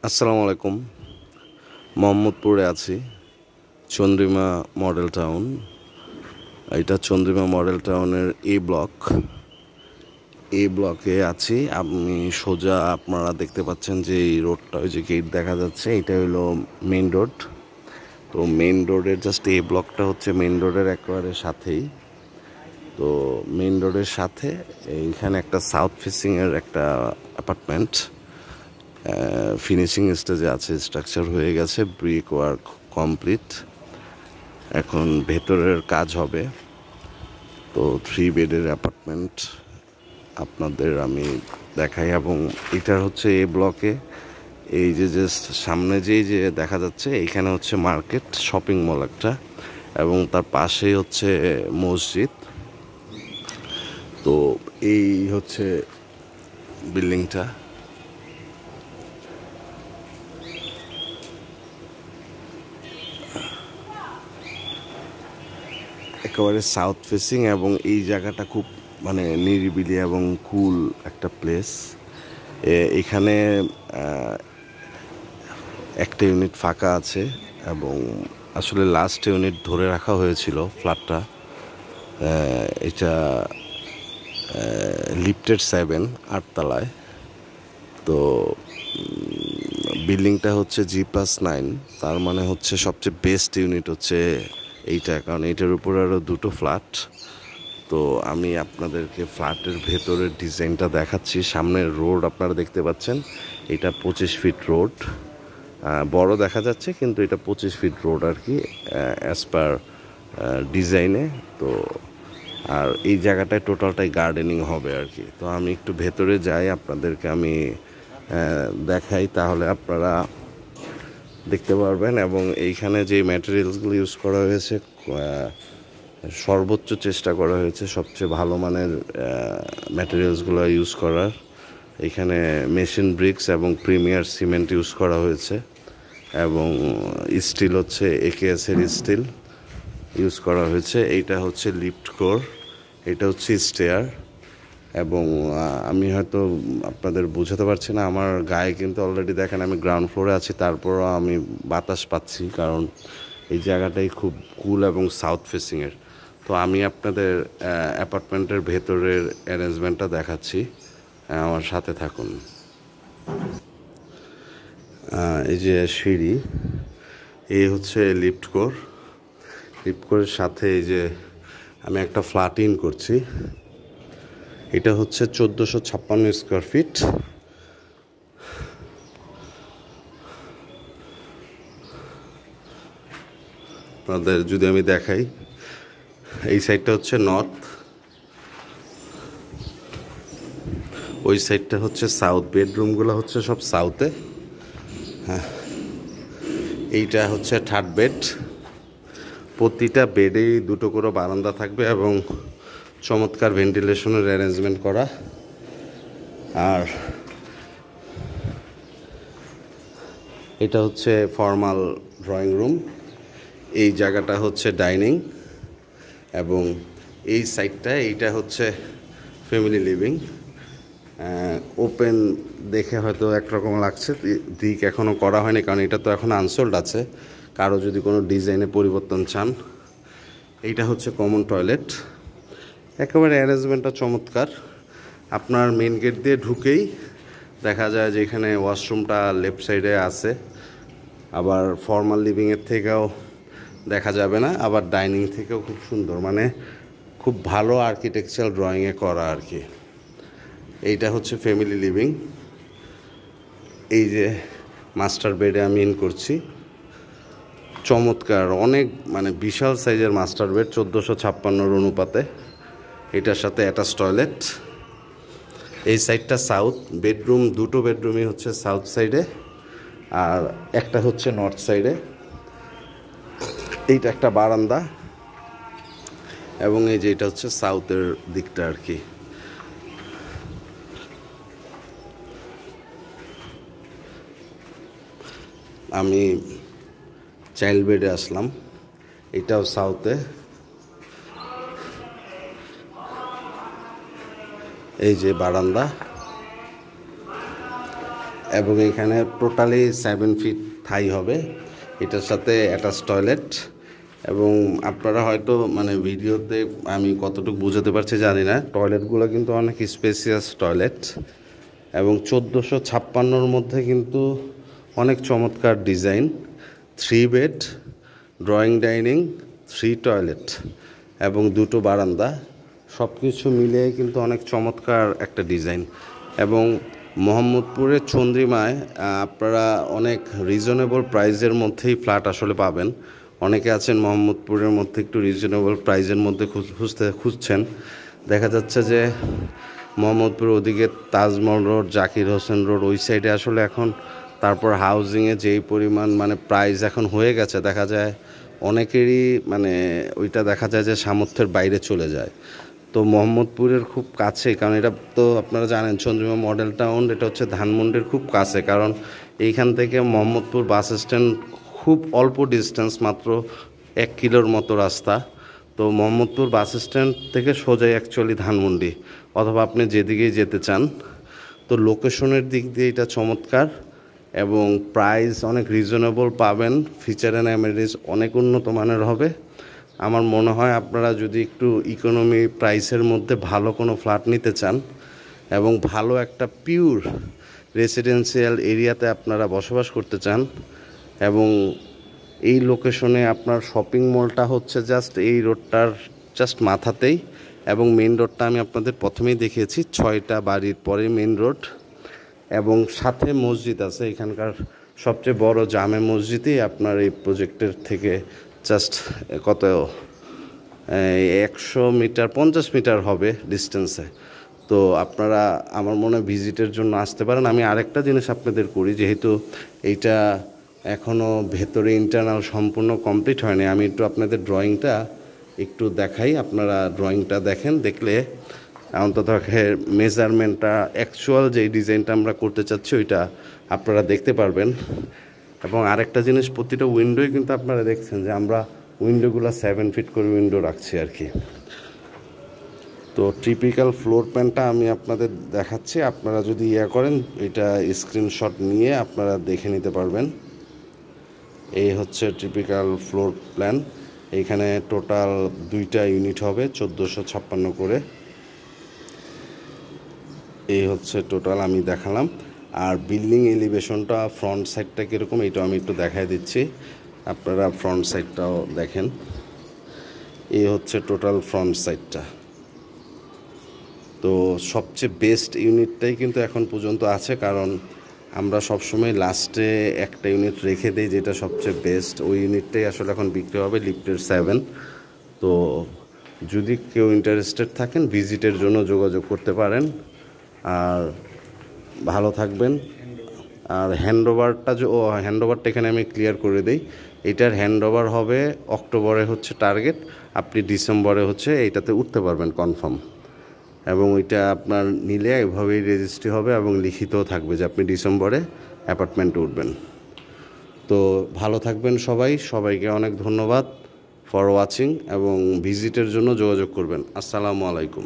আসসালামু আলাইকুম। মোহাম্মদপুরে আছি, চন্দ্রিমা মডেল টাউন। এটা চন্দ্রিমা মডেল টাউনের ব্লকে আছি আমি। সোজা আপনারা দেখতে পাচ্ছেন যে এই রোডটা, ওই যে গেট দেখা যাচ্ছে, এটা হলো মেইন রোড। তো মেইন রোডের জাস্ট এই ব্লকটা হচ্ছে মেইন রোডের একেবারে সাথেই। তো মেইন রোডের সাথে এইখানে একটা সাউথ ফেসিংয়ের একটা অ্যাপার্টমেন্ট ফিনিশিং স্টেজে আছে, স্ট্রাকচার হয়ে গেছে, ব্রিক ওয়ার্ক কমপ্লিট, এখন ভেতরের কাজ হবে। তো 3 বেডের অ্যাপার্টমেন্ট আপনাদের আমি দেখাই। এবং এটার হচ্ছে এ ব্লকে এই যে জাস্ট সামনে যে দেখা যাচ্ছে, এইখানে হচ্ছে মার্কেট শপিং মল একটা, এবং তার পাশেই হচ্ছে মসজিদ। তো এই হচ্ছে বিল্ডিংটা। একেবারে সাউথ ফেসিং, এবং এই জায়গাটা খুব মানে নিরিবিলি এবং কুল একটা প্লেস। এখানে একটা ইউনিট ফাঁকা আছে, এবং আসলে লাস্ট ইউনিট ধরে রাখা হয়েছিল ফ্ল্যাটটা। এটা লিফটেড 7, 8 তলায়। তো বিল্ডিংটা হচ্ছে G+9, তার মানে হচ্ছে সবচেয়ে বেস্ট ইউনিট হচ্ছে এইটা, কারণ এইটার উপর আরও 2টো ফ্ল্যাট। তো আমি আপনাদেরকে ফ্ল্যাটের ভেতরের ডিজাইনটা দেখাচ্ছি। সামনের রোড আপনারা দেখতে পাচ্ছেন, এটা 25 ফিট রোড, বড় দেখা যাচ্ছে কিন্তু এটা 25 ফিট রোড আর কি, অ্যাজ পার ডিজাইনে। তো আর এই জায়গাটায় টোটালটাই গার্ডেনিং হবে আর কি। তো আমি একটু ভেতরে যাই, আপনাদেরকে আমি দেখাই, তাহলে আপনারা দেখতে পারবেন। এবং এইখানে যে ম্যাটেরিয়ালসগুলো ইউজ করা হয়েছে, সর্বোচ্চ চেষ্টা করা হয়েছে সবচেয়ে ভালো মানের ম্যাটেরিয়ালসগুলো ইউজ করার। এখানে মেশিন ব্রিক্স এবং প্রিমিয়ার সিমেন্ট ইউজ করা হয়েছে, এবং স্টিল হচ্ছে AKS-এর স্টিল ইউজ করা হয়েছে। এইটা হচ্ছে লিফট কোর, এটা হচ্ছে স্টেয়ার। এবং আমি হয়তো আপনাদের বোঝাতে পারছি না, আমার গায়ে কিন্তু অলরেডি দেখেন আমি গ্রাউন্ড ফ্লোরে আছি, তারপরও আমি বাতাস পাচ্ছি, কারণ এই জায়গাটাই খুব কুল এবং সাউথ ফেসিংয়ের। তো আমি আপনাদের অ্যাপার্টমেন্টের ভেতরের অ্যারেঞ্জমেন্টটা দেখাচ্ছি, আমার সাথে থাকুন। এই যে সিঁড়ি, এই হচ্ছে লিফট কোরের সাথে এই যে আমি একটা ফ্ল্যাট ইন করছি। এটা হচ্ছে 1456 স্কোয়ার ফিট। আপনাদের যদি আমি দেখাই, এই সাইডটা হচ্ছে নর্থ, ওই সাইডটা হচ্ছে সাউথ। বেডরুমগুলো হচ্ছে সব সাউথে। হ্যাঁ, এইটা হচ্ছে 3rd বেড। প্রতিটা বেডেই 2টো করে বারান্দা থাকবে, এবং চমৎকার ভেন্টিলেশনের অ্যারেঞ্জমেন্ট করা। আর এটা হচ্ছে ফর্মাল ড্রয়িং রুম, এই জায়গাটা হচ্ছে ডাইনিং, এবং এই সাইডটা এইটা হচ্ছে ফ্যামিলি লিভিং। ওপেন দেখে হয়তো একরকম লাগছে, দিক এখনও করা হয়নি, কারণ এটা তো এখন আনসোল্ড আছে। কারো যদি কোনো ডিজাইনে পরিবর্তন চান, এইটা হচ্ছে কমন টয়লেট। একেবারে অ্যারেঞ্জমেন্টটা চমৎকার। আপনার মেন গেট দিয়ে ঢুকেই দেখা যায় যে এখানে ওয়াশরুমটা লেফট সাইডে আছে। আবার ফর্মাল লিভিংয়ের থেকেও দেখা যাবে না, আবার ডাইনিং থেকেও খুব সুন্দর, মানে খুব ভালো আর্কিটেকচারাল ড্রয়িংয়ে করা আর কি। এইটা হচ্ছে ফ্যামিলি লিভিং। এই যে মাস্টার বেডে আমি ইন করছি, চমৎকার, অনেক মানে বিশাল সাইজের মাস্টার বেড, 1456 অনুপাতে। এটার সাথে অ্যাটাচ টয়লেট। এই সাইডটা সাউথ, বেডরুম 2টো বেডরুমই হচ্ছে সাউথ সাইডে, আর একটা হচ্ছে নর্থ সাইডে। এইটা একটা বারান্দা, এবং এই যে এটা হচ্ছে সাউথের দিকটা আর কি। আমি চাইল্ড বেডে আসলাম, এটাও সাউথে। এই যে বারান্দা, এবং এখানে টোটালি 7 ফিট থাই হবে, এটার সাথে অ্যাটাচ টয়লেট। এবং আপনারা হয়তো মানে ভিডিওতে আমি কতটুকু বোঝাতে পারছি জানি না, টয়লেটগুলো কিন্তু অনেক স্পেসিয়াস টয়লেট এবং 1456 মধ্যে কিন্তু অনেক চমৎকার design. 3 bed, drawing dining, 3 toilet এবং 2টো বারান্দা, সব কিছু মিলিয়ে কিন্তু অনেক চমৎকার একটা ডিজাইন। এবং মোহাম্মদপুরের চন্দ্রিমায় আপনারা অনেক রিজনেবল প্রাইসের মধ্যেই ফ্ল্যাট আসলে পাবেন। অনেকে আছেন মোহাম্মদপুরের মধ্যে একটু রিজনেবল প্রাইসের মধ্যে খুঁজছেন, দেখা যাচ্ছে যে মোহাম্মদপুর ওদিকে তাজমহল রোড, জাকির হোসেন রোড ওই সাইডে আসলে এখন তারপর হাউজিংয়ে যেই পরিমাণ মানে প্রাইস এখন হয়ে গেছে, দেখা যায় অনেকেরই মানে ওইটা দেখা যায় যে সামর্থ্যের বাইরে চলে যায়। তো মোহাম্মদপুরের খুব কাছে, কারণ এটা তো আপনারা জানেন চন্দ্রিমা মডেল টাউন, এটা হচ্ছে ধানমন্ডির খুব কাছে, কারণ এইখান থেকে মোহাম্মদপুর বাস স্ট্যান্ড খুব অল্প ডিস্টেন্স, মাত্র 1 কিলোর মতো রাস্তা। তো মোহাম্মদপুর বাস স্ট্যান্ড থেকে সোজাই অ্যাকচুয়ালি ধানমন্ডি, অথবা আপনি যেদিকেই যেতে চান। তো লোকেশনের দিক দিয়ে এটা চমৎকার এবং প্রাইস অনেক রিজনেবল পাবেন, ফিচার অ্যান্ড অ্যামেনিটিস অনেক উন্নত মানের হবে। আমার মনে হয় আপনারা যদি একটু ইকোনমি প্রাইসের মধ্যে ভালো কোনো ফ্ল্যাট নিতে চান এবং ভালো একটা পিওর রেসিডেন্সিয়াল এরিয়াতে আপনারা বসবাস করতে চান, এবং এই লোকেশনে আপনার শপিং মলটা হচ্ছে জাস্ট এই রোডটার জাস্ট মাথাতেই, এবং মেন রোডটা আমি আপনাদের প্রথমেই দেখিয়েছি, 6টা বাড়ির পরে মেন রোড, এবং সাথে মসজিদ আছে। এখানকার সবচেয়ে বড় জামে মসজিদই আপনার এই প্রজেক্টের থেকে জাস্ট কত 100 মিটার 50 মিটার হবে ডিস্টেন্সে। তো আপনারা আমার মনে হয় ভিজিটের জন্য আসতে পারেন। আমি আরেকটা জিনিস আপনাদের করি, যেহেতু এইটা এখনও ভেতরে ইন্টারনাল সম্পূর্ণ কমপ্লিট হয়নি, আমি একটু আপনাদের ড্রয়িংটা একটু দেখাই, আপনারা ড্রয়িংটা দেখেন, দেখলে অন্তত মেজারমেন্টটা অ্যাকচুয়াল যেই ডিজাইনটা আমরা করতে চাচ্ছি ওইটা আপনারা দেখতে পারবেন। এবং আরেকটা জিনিস, প্রতিটা উইন্ডোই কিন্তু আপনারা দেখছেন যে আমরা উইন্ডোগুলো 7 ফিট করে উইন্ডো রাখছি আর কি। তো টিপিক্যাল ফ্লোর প্ল্যানটা আমি আপনাদের দেখাচ্ছি, আপনারা যদি করেন এটা স্ক্রিনশট নিয়ে আপনারা দেখে নিতে পারবেন। এই হচ্ছে টিপিক্যাল ফ্লোর প্ল্যান। এইখানে টোটাল 2টা ইউনিট হবে 1456 করে। এই হচ্ছে টোটাল আমি দেখালাম। আর বিল্ডিং এলিভেশনটা ফ্রন্ট সাইডটা কীরকম এটা আমি একটু দেখাই দিচ্ছি, আপনারা ফ্রন্ট সাইডটাও দেখেন। এই হচ্ছে টোটাল ফ্রন্ট সাইডটা। তো সবচেয়ে বেস্ট ইউনিটটাই কিন্তু এখন পর্যন্ত আছে, কারণ আমরা সবসময় লাস্টে একটা ইউনিট রেখে দিই যেটা সবচেয়ে বেস্ট, ওই ইউনিটটাই আসলে এখন বিক্রি হবে, লিফটের 7। তো যদি কেউ ইন্টারেস্টেড থাকেন ভিজিটের জন্য যোগাযোগ করতে পারেন। আর ভালো থাকবেন। আর হ্যান্ডওভারটা হ্যান্ডওভারটা এখানে আমি ক্লিয়ার করে দিই, এটার হ্যান্ডওভার হবে অক্টোবরে হচ্ছে টার্গেট, আপনি ডিসেম্বরে হচ্ছে এইটাতে উঠতে পারবেন কনফার্ম, এবং ওইটা আপনার নিলে এভাবেই রেজিস্ট্রি হবে এবং লিখিতও থাকবে যে আপনি ডিসেম্বরে অ্যাপার্টমেন্টে উঠবেন। তো ভালো থাকবেন সবাই, সবাইকে অনেক ধন্যবাদ ফর ওয়াচিং, এবং ভিজিটের জন্য যোগাযোগ করবেন। আসসালামু আলাইকুম।